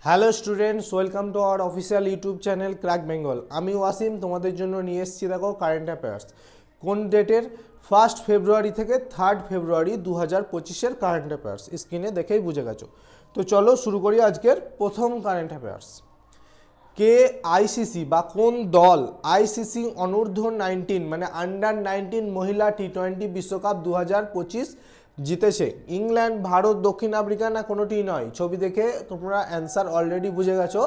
Hello students, welcome to our official YouTube channel crack Bengal. আমি ওয়াসিম তোমাদের জন্য নিয়ে এসেছি দেখো কারেন্ট অ্যাফেয়ার্স। কোন ডেটের? 1 ফেব্রুয়ারি থেকে 3 ফেব্রুয়ারি 2025-এর কারেন্ট অ্যাফেয়ার্স। স্ক্রিনে দেখেই বুঝে গেছো। তো চলো শুরু করি আজকের প্রথম কারেন্ট অ্যাফেয়ার্স। কে আইসিসি বা কোন দল আইসিসি অনূর্ধ্ব 19 মানে আন্ডার 19 মহিলা টি20 বিশ্বকাপ 2025 জিতেছে? ইংল্যান্ড, ভারত, দক্ষিণ আফ্রিকা না কোনোটি নয়? ছবি দেখে তোমরা অ্যান্সার অলরেডি বুঝে গেছো।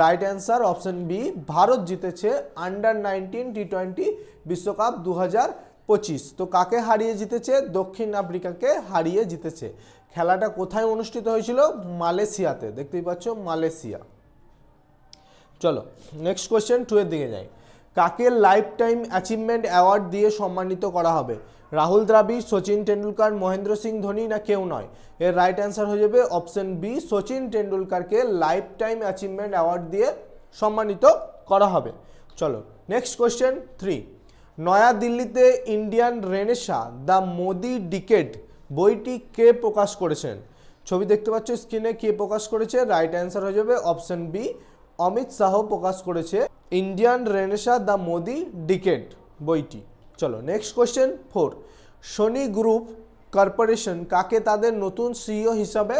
Right answer option B, Bharat জিতেছে আন্ডার 19 টি20 বিশ্বকাপ 2025। তো কাকে হারিয়ে জিতেছে? দক্ষিণ আফ্রিকাকে হারিয়ে জিতেছে। খেলাটা কোথায় অনুষ্ঠিত হয়েছিল? মালয়েশিয়াতে। দেখতেই পাচ্ছ, মালয়েশিয়া। চলো নেক্সট কোয়েশ্চেন 2 এর দিকে যাই। কাকে লাইফ টাইম অ্যাচিভমেন্ট অ্যাওয়ার্ড দিয়ে সম্মানিত করা হবে? রাহুল দ্রাবিড়, সচিন টেন্ডুলকার, মহেন্দ্র সিং ধোনি না কেউ নয়? এর রাইট অ্যান্সার হয়ে যাবে অপশন বি, সচিন টেন্ডুলকারকে লাইফ টাইম অ্যাচিভমেন্ট অ্যাওয়ার্ড দিয়ে সম্মানিত করা হবে। চলো নেক্সট কোয়েশ্চেন 3। নয়াদিল্লিতে Indian renaissance the Modi decade বইটি কে প্রকাশ করেছেন? ছবি দেখতে পাচ্ছ স্ক্রিনে, কে প্রকাশ করেছে? রাইট অ্যান্সার হয়ে যাবে অপশন বি, অমিত শাহ প্রকাশ করেছে Indian renaissance the Modi decade বইটি। চলো next question 4। Sony group corporation কাকে তাদের নতুন সিইও হিসাবে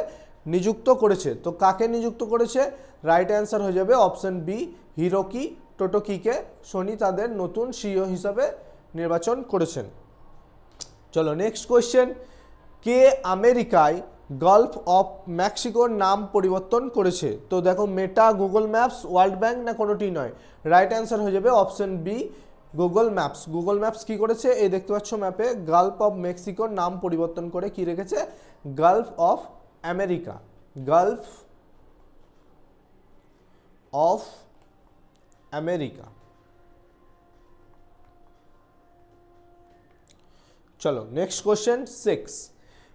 নিযুক্ত করেছে? তো কাকে নিযুক্ত করেছে? রাইট অ্যান্সার হয়ে যাবে অপশন বি, হিরোকি টোটোকিকে সোনি তাদের নতুন সিইও হিসাবে নির্বাচন করেছেন। চলো নেক্সট কোয়েশ্চেন। কে আমেরিকায় গালফ অফ মেক্সিকোর নাম পরিবর্তন করেছে? তো দেখো, Meta, Google Maps, World Bank না কোনোটি নয়? রাইট অ্যান্সার হয়ে যাবে option B, Google Maps. Google Maps কি করেছে? এই দেখতে পাচ্ছ ম্যাপে গালফ অফ মেক্সিকোর নাম পরিবর্তন করে কি রেখেছে? Gulf of America. Gulf of America. চলো নেক্সট কোয়েশ্চেন 6।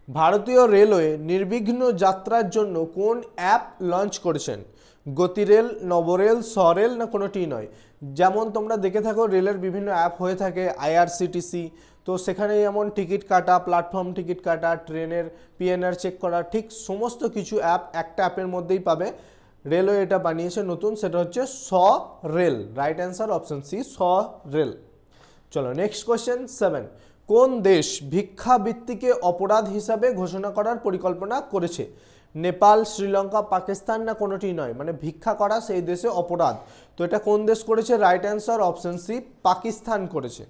ভারতীয় রেলওয়ে নির্বিঘ্ন যাত্রার জন্য কোন অ্যাপ লঞ্চ করেছেন? গতিরেল, নবরেল, সরেল না কোনোটি নয়? যেমন তোমরা দেখে থাকো রেলের বিভিন্ন অ্যাপ হয়ে থাকে, আইআরসিটিসি, তো সেখানে যেমন টিকিট কাটা, প্ল্যাটফর্ম টিকিট কাটা, ট্রেনের পিএনআর চেক করা, ঠিক সমস্ত কিছু অ্যাপ একটা অ্যাপের মধ্যেই পাবে। রেলওয়ে এটা বানিয়েছে নতুন, সেটা হচ্ছে সরেল। রাইট অ্যান্সার অপশন সি, সরেল। চলো নেক্সট কোয়েশ্চেন 7। কোন দেশ ভিক্ষাবৃত্তিকে অপরাধ হিসাবে ঘোষণা করার পরিকল্পনা করেছে? নেপাল, শ্রীলঙ্কা, পাকিস্তান না কোনোটি নয়? মানে ভিক্ষা করা সেই দেশে অপরাধ। তো এটা কোন দেশ করেছে? Right answer option C, Pakistan করেছে।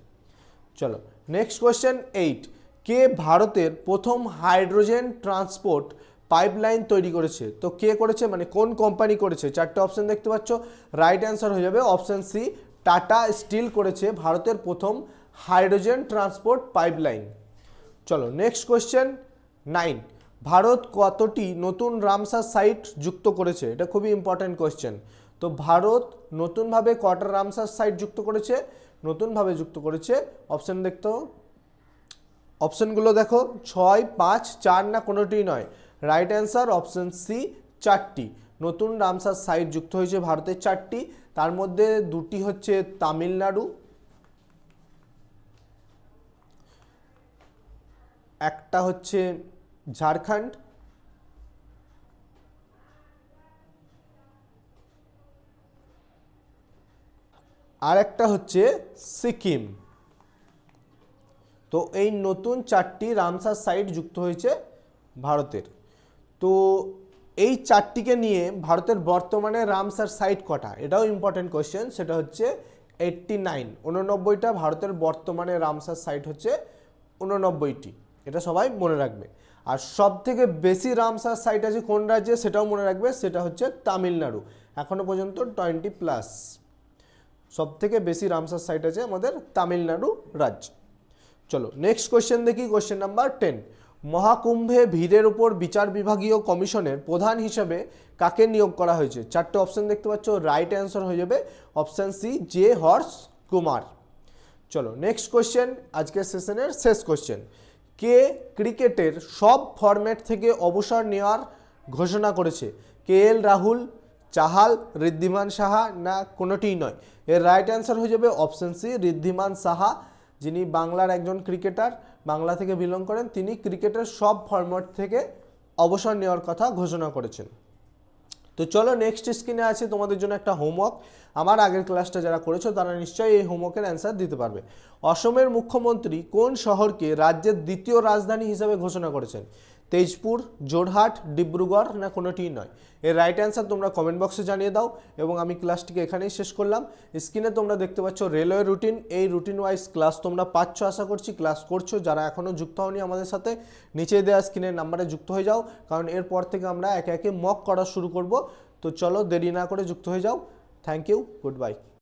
চলো নেক্সট কোয়েশ্চেন 8। কে ভারতের প্রথম হাইড্রোজেন ট্রান্সপোর্ট পাইপলাইন তৈরি করেছে? তো কে করেছে মানে কোন কোম্পানি করেছে? চারটে অপশন দেখতে পাচ্ছ। রাইট অ্যান্সার হয়ে যাবে অপশন সি, টাটা স্টিল করেছে ভারতের প্রথম হাইড্রোজেন ট্রান্সপোর্ট পাইপলাইন। চলো নেক্সট কোয়েশ্চেন 9। ভারত কতটি নতুন রামসার সাইট যুক্ত করেছে? এটা খুবই ইম্পর্টেন্ট কোয়েশ্চেন। তো ভারত নতুনভাবে কটা রামসার সাইট যুক্ত করেছে? নতুনভাবে যুক্ত করেছে, অপশন দেখতে হবে, অপশনগুলো দেখো 6, 5, 4 না কোনোটি নয়? রাইট অ্যান্সার অপশন সি, 4টি নতুন রামসার সাইট যুক্ত হয়েছে ভারতের, 4টি। তার মধ্যে 2টি হচ্ছে তামিলনাড়ু, একটা হচ্ছে ঝাড়খণ্ড, আর একটা হচ্ছে সিকিম। তো এই নতুন 4টি রামসার সাইট যুক্ত হয়েছে ভারতের। তো এই 4টিকে নিয়ে ভারতের বর্তমানে রামসার সাইট কটা? এটাও ইম্পর্টেন্ট কোয়েশ্চেন। সেটা হচ্ছে 89, 89টা ভারতের বর্তমানে রামসার সাইট হচ্ছে 89টি। এটা সবাই মনে রাখবে। আর সব থেকে বেশি রামসার সাইট আছে কোন রাজ্যে? সেটাও মনে রাখবে, সেটা হচ্ছে তামিলনাড়ু। এখনো পর্যন্ত 20+। সব থেকে বেশি রামসার সাইট আছে আমাদের তামিলনাড়ু রাজ্য। চলো নেক্সট কোয়েশ্চেন দেখি, কোয়েশ্চেন নাম্বার 10। মহাকুম্ভে ভিড়ের উপর বিচার বিভাগীয় কমিশনের প্রধান হিসেবে কাকে নিয়োগ করা হয়েছে? চারটে অপশন দেখতে পাচ্ছ। রাইট অ্যান্সার হয়ে যাবে option C, J Harsh Kumar. চলো নেক্সট কোয়েশ্চেন, আজকের সেশনের শেষ কোয়েশ্চেন। কে ক্রিকেটের সব ফরম্যাট থেকে অবসর নেওয়ার ঘোষণা করেছে? কে এল রাহুল, চাহাল, ঋদ্ধিমান সাহা না কোনোটিই নয়? এর রাইট অ্যান্সার হয়ে যাবে অপশন সি, ঋদ্ধিমান সাহা, যিনি বাংলার একজন ক্রিকেটার, বাংলা থেকে বিলং করেন। তিনি ক্রিকেটের সব ফরম্যাট থেকে অবসর নেওয়ার কথা ঘোষণা করেছেন। তো তো চলো নেক্সট স্ক্রিনে আছে তোমাদের জন্য একটা হোমওয়ার্ক। আমার আগের ক্লাসটা যারা করেছো তারা নিশ্চয়ই এই হোমওয়ার্কের অ্যান্সার দিতে পারবে। অসমের মুখ্যমন্ত্রী কোন শহরকে রাজ্যের দ্বিতীয় রাজধানী হিসেবে ঘোষণা করেছেন? তেজপুর, জোরহাট, ডিব্রুগড় না কোনোটিই নয়? এর রাইট অ্যান্সার তোমরা কমেন্ট বক্সে জানিয়ে দাও। এবং আমি ক্লাসটিকে এখানেই শেষ করলাম। স্ক্রিনে তোমরা দেখতে পাচ্ছ রেলওয়ে রুটিন, এই রুটিন ওয়াইজ ক্লাস তোমরা পাচ্ছ আশা করছি, ক্লাস করছো। যারা এখনও যুক্ত হওনি আমাদের সাথে, নিচে দেওয়া স্ক্রিনের নাম্বারে যুক্ত হয়ে যাও, কারণ এরপর থেকে আমরা একে একে মক করা শুরু করব। তো চলো দেরি না করে যুক্ত হয়ে যাও। Thank you, good bye.